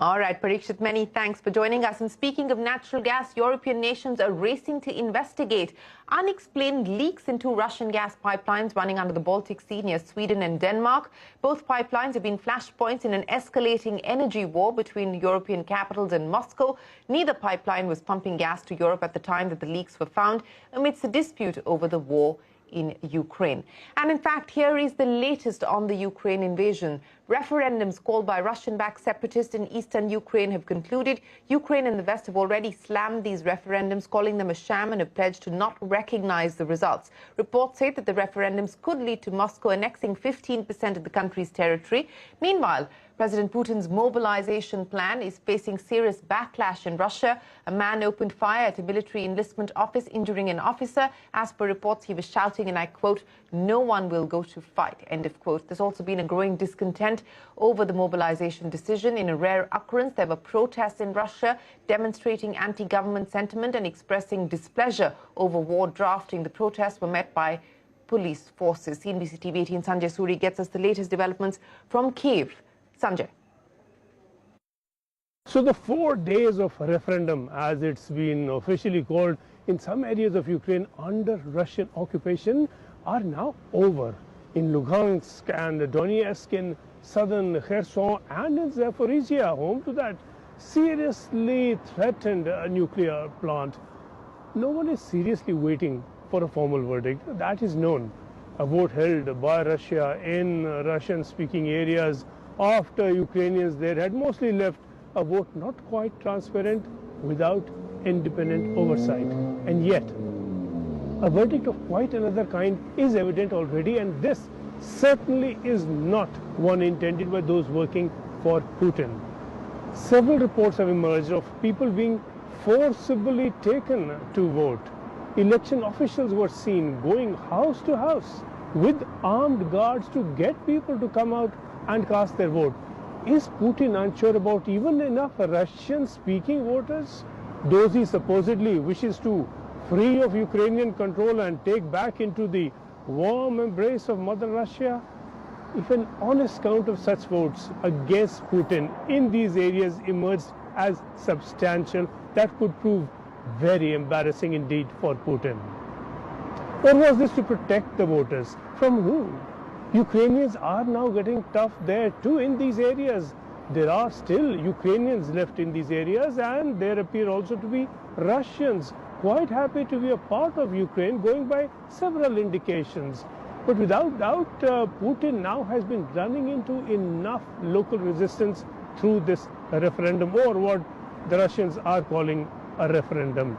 All right, Parikshit, many thanks for joining us. And speaking of natural gas, European nations are racing to investigate unexplained leaks into Russian gas pipelines running under the Baltic Sea near Sweden and Denmark. Both pipelines have been flashpoints in an escalating energy war between European capitals and Moscow. Neither pipeline was pumping gas to Europe at the time that the leaks were found, amidst a dispute over the war in Ukraine. And in fact, here is the latest on the Ukraine invasion. Referendums called by Russian-backed separatists in eastern Ukraine have concluded. Ukraine and the West have already slammed these referendums, calling them a sham, and have pledged to not recognize the results. Reports say that the referendums could lead to Moscow annexing 15% of the country's territory. Meanwhile, President Putin's mobilization plan is facing serious backlash in Russia. A man opened fire at a military enlistment office, injuring an officer. As per reports, he was shouting, and I quote, "No one will go to fight," end of quote. There's also been a growing discontent over the mobilization decision. In a rare occurrence, there were protests in Russia demonstrating anti-government sentiment and expressing displeasure over war drafting. The protests were met by police forces. CNBC-TV18 Sanjay Suri gets us the latest developments from Kiev. Sanjay. So the 4 days of referendum, as it's been officially called, in some areas of Ukraine under Russian occupation are now over. In Lugansk and Donetsk, in southern Kherson and in Zaporizhia, home to that seriously threatened nuclear plant. No one is seriously waiting for a formal verdict. That is known. A vote held by Russia in Russian-speaking areas after Ukrainians there had mostly left, a vote not quite transparent, without independent oversight. And yet, a verdict of quite another kind is evident already, and this certainly is not one intended by those working for Putin. Several reports have emerged of people being forcibly taken to vote. Election officials were seen going house to house with armed guards to get people to come out and cast their vote. Is Putin unsure about even enough Russian-speaking voters? Those he supposedly wishes to free of Ukrainian control and take back into the warm embrace of Mother Russia? If an honest count of such votes against Putin in these areas emerged as substantial, that could prove very embarrassing indeed for Putin. Or was this to protect the voters? From whom? Ukrainians are now getting tough there too in these areas. There are still Ukrainians left in these areas, and there appear also to be Russians quite happy to be a part of Ukraine, going by several indications. But without doubt, Putin now has been running into enough local resistance through this referendum, or what the Russians are calling a referendum.